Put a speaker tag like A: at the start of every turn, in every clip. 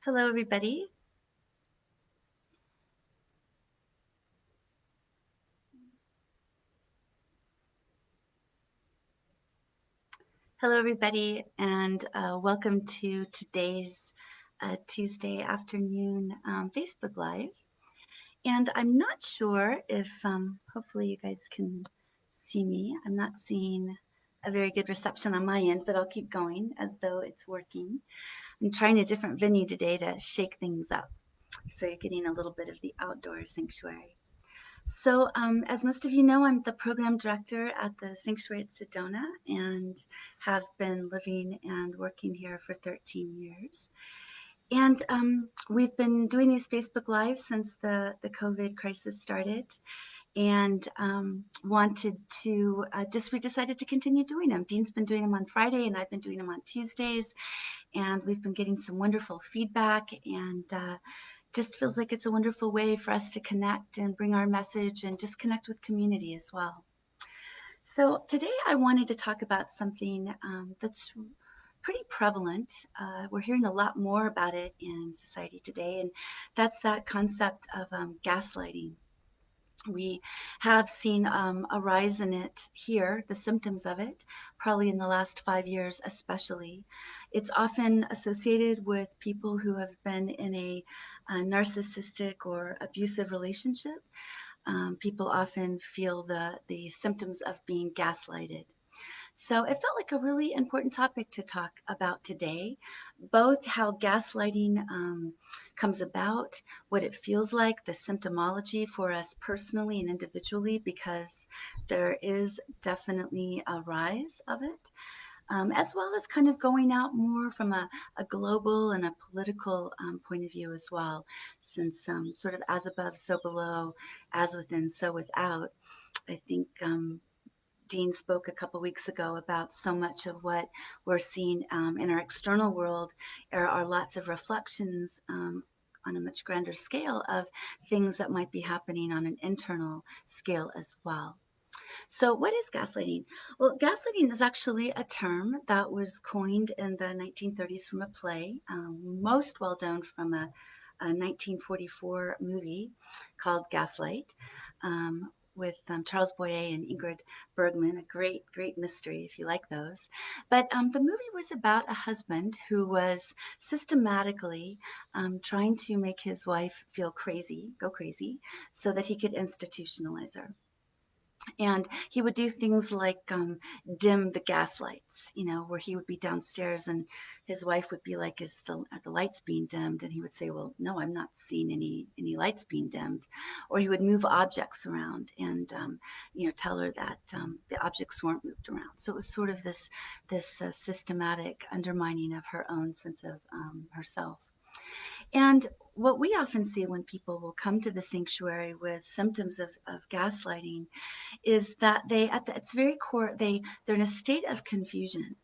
A: Hello, everybody. Hello, everybody, and welcome to today's Tuesday afternoon Facebook Live. And I'm not sure if, hopefully, you guys can see me. I'm not seeing a very good reception on my end, but I'll keep going as though it's working. I'm trying a different venue today to shake things up. So you're getting a little bit of the outdoor sanctuary. So, as most of you know, I'm the program director at the Sanctuary at Sedona and have been living and working here for 13 years. And we've been doing these Facebook Lives since the COVID crisis started and wanted to we decided to continue doing them. Dean's been doing them on Friday and I've been doing them on Tuesdays. And we've been getting some wonderful feedback and just feels like it's a wonderful way for us to connect and bring our message and just connect with community as well. So today I wanted to talk about something that's pretty prevalent. We're hearing a lot more about it in society today, and that's that concept of gaslighting. We have seen a rise in it here, the symptoms of it, probably in the last 5 years especially. It's often associated with people who have been in a narcissistic or abusive relationship. People often feel the symptoms of being gaslighted. So it felt like a really important topic to talk about today, both how gaslighting comes about, what it feels like, the symptomology for us personally and individually, because there is definitely a rise of it, as well as kind of going out more from a global and a political point of view as well, since sort of as above, so below, as within, so without. I think Dean spoke a couple weeks ago about so much of what we're seeing in our external world are lots of reflections on a much grander scale of things that might be happening on an internal scale as well. So, what is gaslighting? Well, gaslighting is actually a term that was coined in the 1930s from a play, most well known from a 1944 movie called Gaslight, with Charles Boyer and Ingrid Bergman, a great, great mystery if you like those. But the movie was about a husband who was systematically trying to make his wife feel crazy, go crazy, so that he could institutionalize her. And he would do things like dim the gas lights, where he would be downstairs and his wife would be like, are the lights being dimmed? And he would say, well, no, I'm not seeing any lights being dimmed. Or he would move objects around and, tell her that the objects weren't moved around. So it was sort of this systematic undermining of her own sense of herself. And what we often see when people will come to the sanctuary with symptoms of gaslighting is that they at its very core they're in a state of confusion.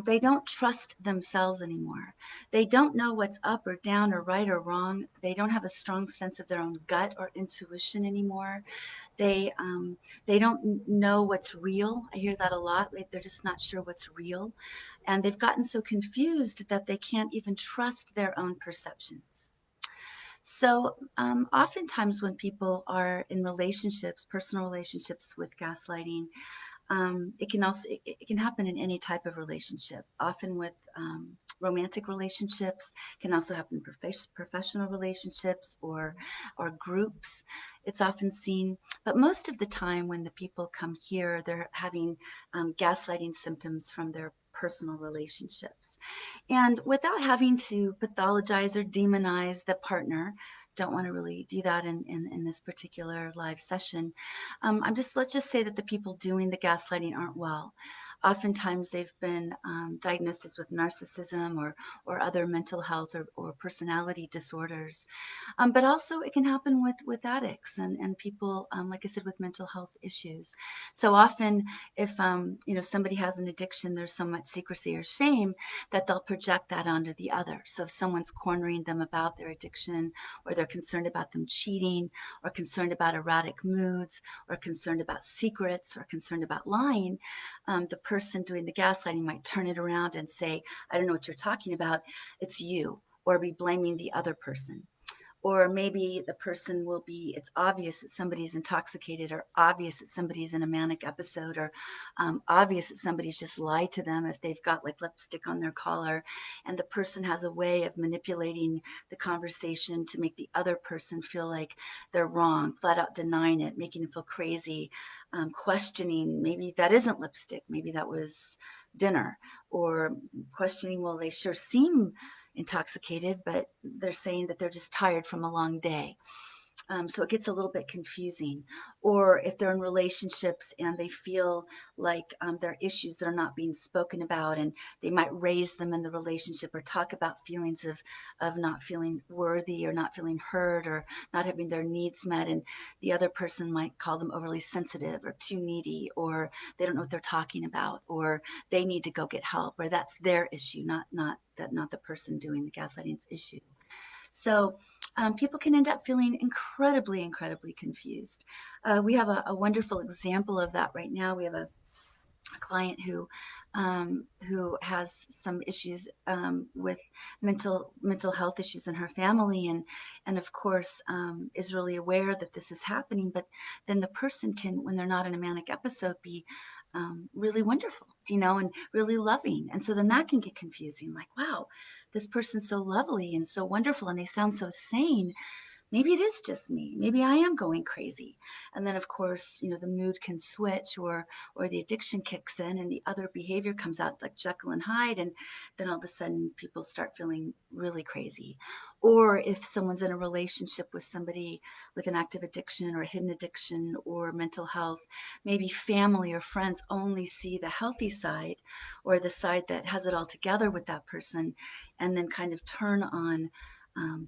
A: They don't trust themselves anymore. They don't know what's up or down or right or wrong. They don't have a strong sense of their own gut or intuition anymore. They don't know what's real. I hear that a lot. Like they're just not sure what's real, and they've gotten so confused that they can't even trust their own perceptions. So, oftentimes when people are in relationships, personal relationships with gaslighting, it can happen in any type of relationship. Often with romantic relationships, can also happen in professional relationships or groups. It's often seen, but most of the time when the people come here, they're having gaslighting symptoms from their personal relationships. And without having to pathologize or demonize the partner, don't want to really do that in this particular live session. Let's just say that the people doing the gaslighting aren't well. Oftentimes they've been diagnosed as with narcissism or other mental health or personality disorders. But also it can happen with addicts and people, like I said, with mental health issues. So often if, somebody has an addiction, there's so much secrecy or shame that they'll project that onto the other. So if someone's cornering them about their addiction, or they're concerned about them cheating, or concerned about erratic moods, or concerned about secrets, or concerned about lying, the person doing the gaslighting might turn it around and say, I don't know what you're talking about. It's you. or be blaming the other person. Or maybe the person will be, it's obvious that somebody's intoxicated, or obvious that somebody's in a manic episode, or obvious that somebody's just lied to them if they've got like lipstick on their collar. And the person has a way of manipulating the conversation to make the other person feel like they're wrong, flat out denying it, making them feel crazy, questioning, maybe that isn't lipstick, maybe that was dinner, or questioning, well, they sure seem intoxicated, but they're saying that they're just tired from a long day. So it gets a little bit confusing. Or if they're in relationships and they feel like there are issues that are not being spoken about, and they might raise them in the relationship or talk about feelings of not feeling worthy or not feeling heard or not having their needs met. And the other person might call them overly sensitive or too needy, or they don't know what they're talking about, or they need to go get help, or that's their issue, not the person doing the gaslighting's issue. So people can end up feeling incredibly, incredibly confused. We have a wonderful example of that right now. We have a client who has some issues with mental health issues in her family, and of course is really aware that this is happening. But then the person can, when they're not in a manic episode, be really wonderful, and really loving. And so then that can get confusing. Like, wow, this person's so lovely and so wonderful, and they sound so sane. Maybe it is just me. Maybe I am going crazy. And then of course, the mood can switch, or the addiction kicks in and the other behavior comes out like Jekyll and Hyde, and then all of a sudden people start feeling really crazy. Or if someone's in a relationship with somebody with an active addiction or a hidden addiction or mental health, maybe family or friends only see the healthy side, or the side that has it all together with that person, and then kind of turn on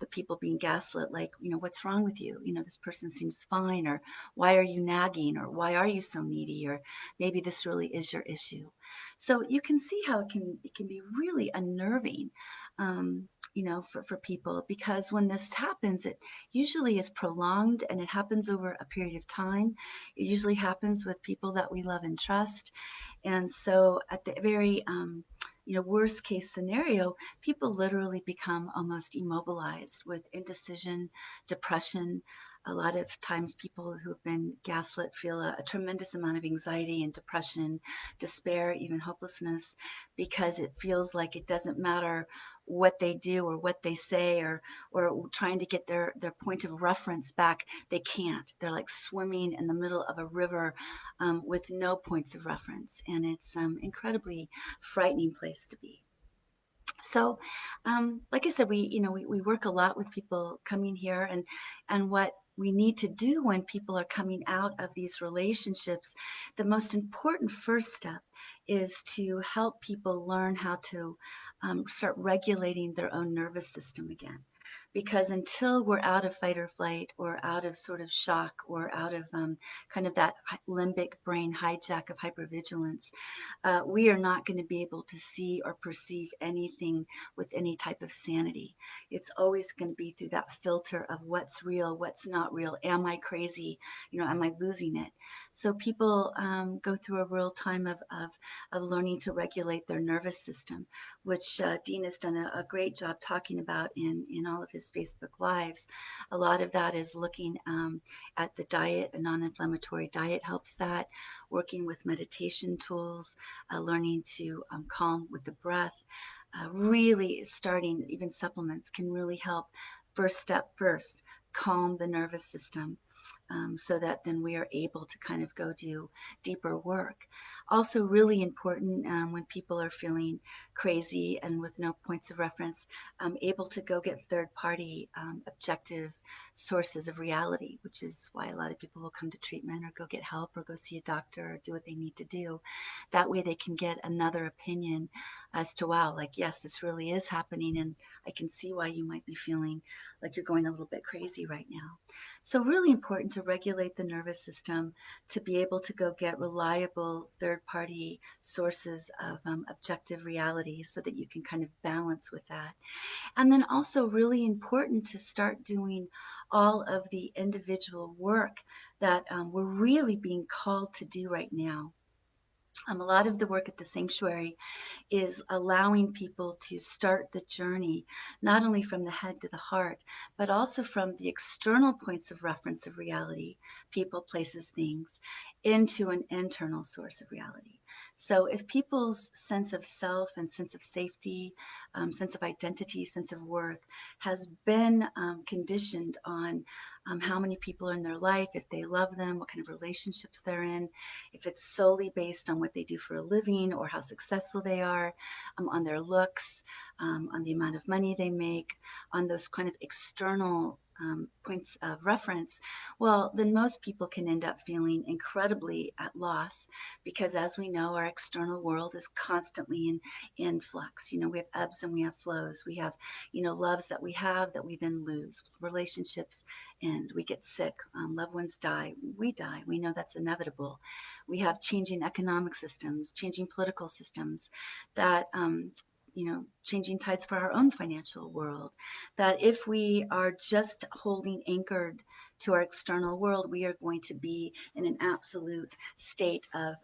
A: the people being gaslit, like, what's wrong with you? This person seems fine, or why are you nagging, or why are you so needy, or maybe this really is your issue. So you can see how it can be really unnerving, for people, because when this happens, it usually is prolonged and it happens over a period of time. It usually happens with people that we love and trust. And so at the very worst case scenario, people literally become almost immobilized with indecision, depression. A lot of times people who have been gaslit feel a tremendous amount of anxiety and depression, despair, even hopelessness, because it feels like it doesn't matter what they do or what they say, or trying to get their point of reference back. They can't. They're like swimming in the middle of a river with no points of reference. And it's incredibly frightening place to be. So, like I said, we work a lot with people coming here, and what we need to do when people are coming out of these relationships, the most important first step is to help people learn how to start regulating their own nervous system again. Because until we're out of fight or flight, or out of sort of shock, or out of kind of that limbic brain hijack of hypervigilance, we are not going to be able to see or perceive anything with any type of sanity. It's always going to be through that filter of what's real, what's not real. Am I crazy? Am I losing it? So people go through a real time of learning to regulate their nervous system, which Dean has done a great job talking about in all of his Facebook Lives. A lot of that is looking at the diet. A non-inflammatory diet helps that. Working with meditation tools, learning to calm with the breath, really starting, even supplements can really help. First step first, calm the nervous system, so that then we are able to kind of go do deeper work. Also, really important when people are feeling crazy and with no points of reference, able to go get third party objective sources of reality, which is why a lot of people will come to treatment or go get help or go see a doctor or do what they need to do. That way they can get another opinion as to, wow, like, yes, this really is happening, and I can see why you might be feeling like you're going a little bit crazy right now. So really important to regulate the nervous system, to be able to go get reliable third-party sources of objective reality, so that you can kind of balance with that. And then also really important to start doing all of the individual work that we're really being called to do right now. A lot of the work at the sanctuary is allowing people to start the journey, not only from the head to the heart, but also from the external points of reference of reality, people, places, things, into an internal source of reality. So if people's sense of self and sense of safety, sense of identity, sense of worth has been conditioned on how many people are in their life, if they love them, what kind of relationships they're in, if it's solely based on what they do for a living or how successful they are, on their looks, on the amount of money they make, on those kind of external points of reference, well, then most people can end up feeling incredibly at loss because, as we know, our external world is constantly in flux. We have ebbs and we have flows. We have, loves that we have that we then lose, relationships, and we get sick. Loved ones die. We die. We know that's inevitable. We have changing economic systems, changing political systems that changing tides for our own financial world, that if we are just holding anchored to our external world, we are going to be in an absolute state of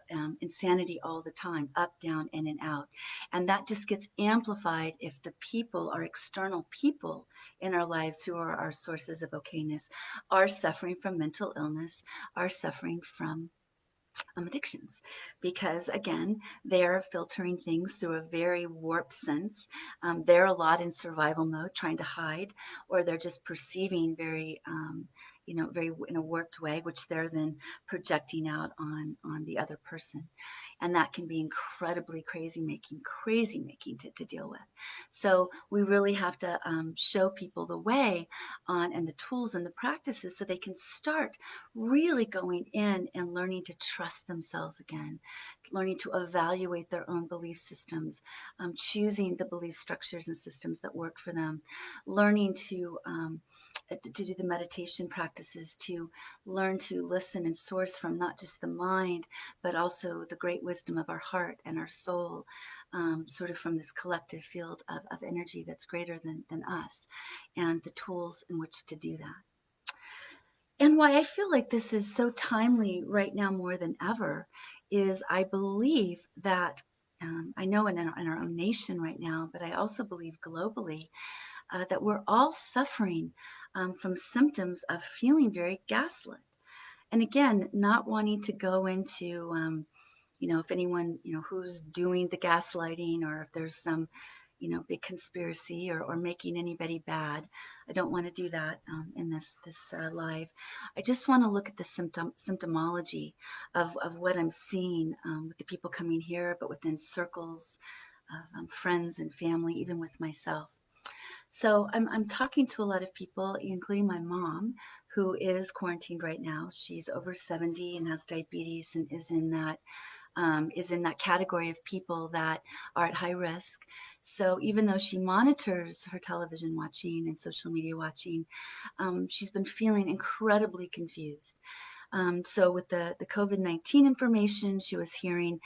A: insanity all the time, up, down, in, and out. And that just gets amplified if the people, our external people in our lives who are our sources of okayness, are suffering from mental illness, are suffering from addictions, because again, they're filtering things through a very warped sense. They're a lot in survival mode, trying to hide, or they're just perceiving very very in a warped way, which they're then projecting out on the other person. And that can be incredibly crazy making to deal with. So we really have to show people the way on, and the tools and the practices, so they can start really going in and learning to trust themselves again, learning to evaluate their own belief systems, choosing the belief structures and systems that work for them, learning to do the meditation practices, to learn to listen and source from not just the mind, but also the great wisdom of our heart and our soul, sort of from this collective field of energy that's greater than us, and the tools in which to do that. And why I feel like this is so timely right now more than ever is I believe that, I know in our own nation right now, but I also believe globally, that we're all suffering from symptoms of feeling very gaslit. And again, not wanting to go into, if anyone, who's doing the gaslighting, or if there's some, big conspiracy, or making anybody bad. I don't want to do that in this live. I just want to look at the symptomology of what I'm seeing with the people coming here, but within circles of friends and family, even with myself. So I'm talking to a lot of people, including my mom, who is quarantined right now. She's over 70 and has diabetes, and is in that category of people that are at high risk. So even though she monitors her television watching and social media watching, she's been feeling incredibly confused. So with the COVID-19 information, she was hearing,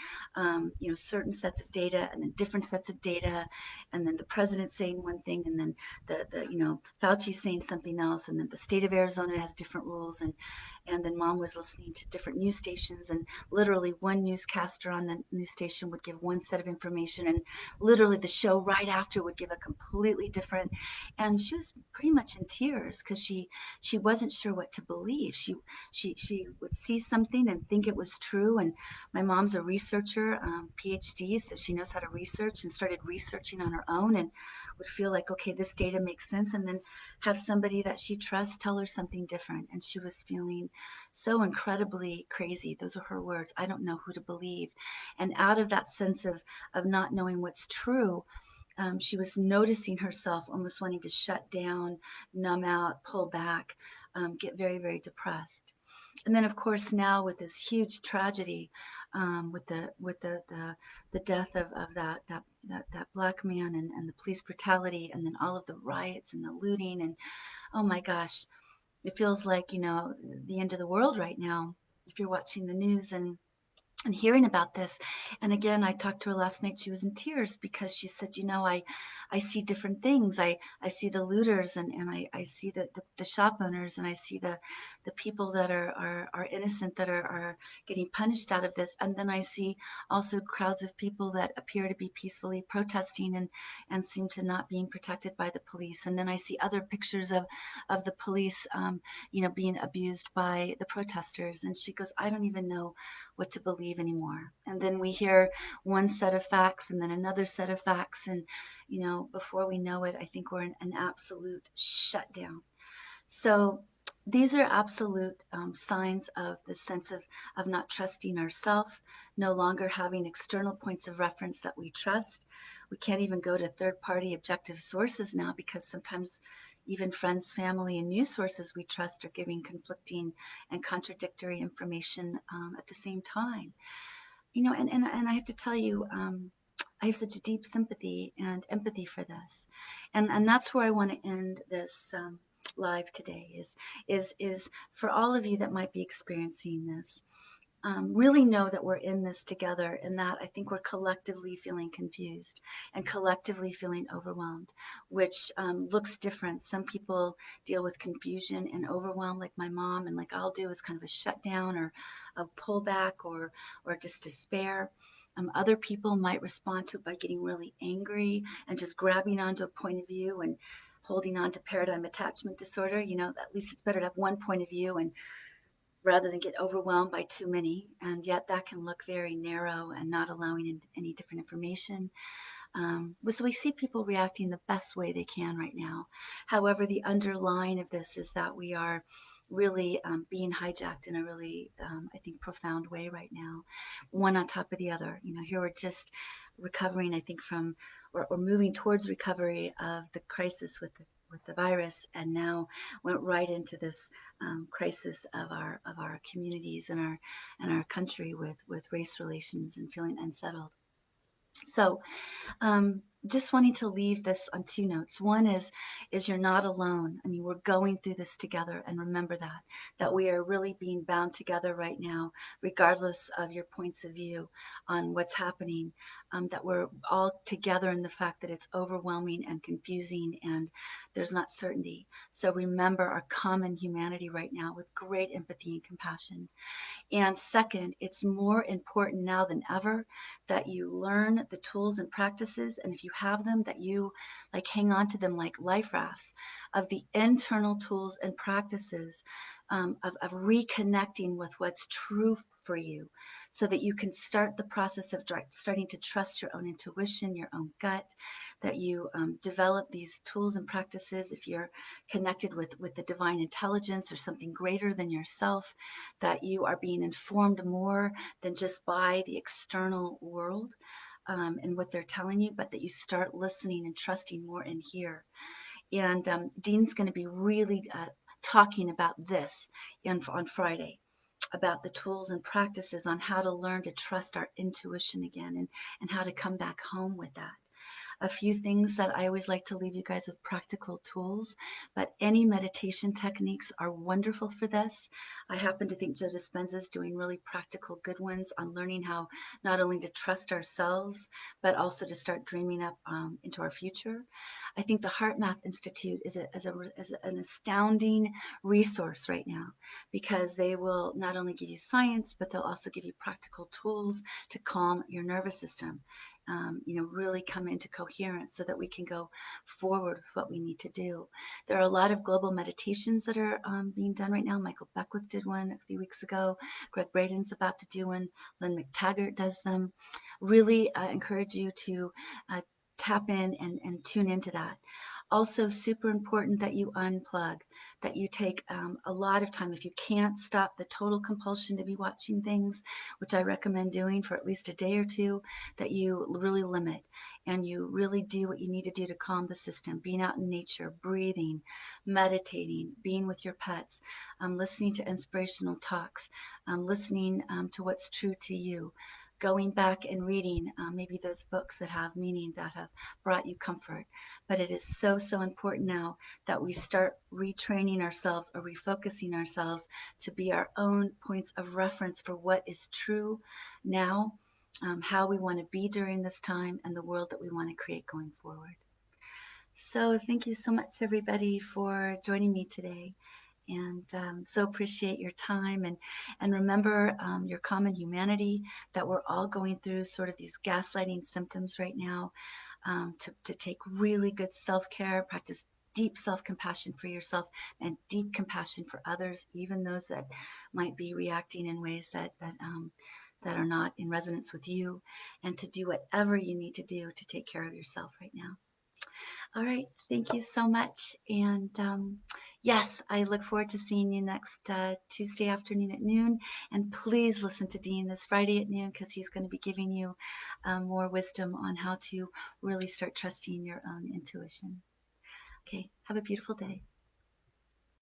A: certain sets of data and then different sets of data, and then the president saying one thing, and then the Fauci saying something else, and then the state of Arizona has different rules, and then mom was listening to different news stations, and literally one newscaster on the news station would give one set of information, and literally the show right after would give a completely different. And she was pretty much in tears because she wasn't sure what to believe. She would see something and think it was true. And my mom's a researcher, PhD, so she knows how to research, and started researching on her own, and would feel like, okay, this data makes sense, and then have somebody that she trusts tell her something different. And she was feeling so incredibly crazy. Those are her words. I don't know who to believe. And out of that sense of not knowing what's true, she was noticing herself almost wanting to shut down, numb out, pull back, get very, very depressed. And then, of course, now with this huge tragedy, with the death of that black man, and the police brutality, and then all of the riots and the looting, and oh my gosh, it feels like the end of the world right now if you're watching the news. And and hearing about this. And again, I talked to her last night. She was in tears because she said, I see different things. I see the looters, and I see the shop owners, and I see the people that are innocent, that are getting punished out of this. And then I see also crowds of people that appear to be peacefully protesting and seem to not being protected by the police. And then I see other pictures of the police, being abused by the protesters. And she goes, I don't even know what to believe anymore. And then we hear one set of facts and then another set of facts. And, before we know it, I think we're in an absolute shutdown. So these are absolute signs of the sense of not trusting ourselves, no longer having external points of reference that we trust. We can't even go to third-party objective sources now because sometimes even friends, family, and news sources we trust are giving conflicting and contradictory information at the same time. And I have to tell you, I have such a deep sympathy and empathy for this, and that's where I want to end this live today. Is for all of you that might be experiencing this. Really know that we're in this together, and that I think we're collectively feeling confused and collectively feeling overwhelmed, which looks different. Some people deal with confusion and overwhelm, like my mom, and like I'll do is kind of a shutdown or a pullback or just despair. Other people might respond to it by getting really angry and just grabbing onto a point of view and holding on to paradigm attachment disorder. At least it's better to have one point of view and rather than get overwhelmed by too many. And yet that can look very narrow and not allowing in any different information. So we see people reacting the best way they can right now. However, the underlying of this is that we are really being hijacked in a really, I think, profound way right now, one on top of the other. Here we're just recovering, I think, from or moving towards recovery of the crisis with the virus, and now went right into this crisis of our communities and our country with race relations and feeling unsettled. So just wanting to leave this on two notes. One is you're not alone. I mean, we're going through this together, and remember that we are really being bound together right now, regardless of your points of view on what's happening, that we're all together in the fact that it's overwhelming and confusing and there's not certainty. So remember our common humanity right now with great empathy and compassion. And second, it's more important now than ever that you learn the tools and practices, and if you have them, that you like hang on to them like life rafts, of the internal tools and practices of reconnecting with what's true for you, so that you can start the process of starting to trust your own intuition, your own gut, that you develop these tools and practices if you're connected with the divine intelligence or something greater than yourself, that you are being informed more than just by the external world and what they're telling you, but that you start listening and trusting more in here. And Dean's going to be really talking about this on Friday, about the tools and practices on how to learn to trust our intuition again, and how to come back home with that. A few things that I always like to leave you guys with: practical tools, but any meditation techniques are wonderful for this. I happen to think Joe Dispenza is doing really practical good ones on learning how not only to trust ourselves, but also to start dreaming up into our future. I think the Heart Math Institute is an astounding resource right now, because they will not only give you science, but they'll also give you practical tools to calm your nervous system. Really come into coherence so that we can go forward with what we need to do. There are a lot of global meditations that are being done right now. Michael Beckwith did one a few weeks ago. Greg Braden's about to do one. Lynn McTaggart does them. Really encourage you to tap in and tune into that. Also, super important that you unplug, that you take a lot of time. If you can't stop the total compulsion to be watching things, which I recommend doing for at least a day or two, that you really limit and you really do what you need to do to calm the system. Being out in nature, breathing, meditating, being with your pets, listening to inspirational talks, listening to what's true to you. going back and reading maybe those books that have meaning, that have brought you comfort. But it is so, so important now that we start retraining ourselves or refocusing ourselves to be our own points of reference for what is true now, how we want to be during this time, and the world that we want to create going forward. So thank you so much, everybody, for joining me today. And so appreciate your time, and remember your common humanity, that we're all going through sort of these gaslighting symptoms right now, to take really good self-care, practice deep self-compassion for yourself and deep compassion for others, even those that might be reacting in ways that are not in resonance with you, and to do whatever you need to do to take care of yourself right now. All right. Thank you so much. And yes, I look forward to seeing you next Tuesday afternoon at noon. And please listen to Dean this Friday at noon, because he's going to be giving you more wisdom on how to really start trusting your own intuition. Okay. Have a beautiful day.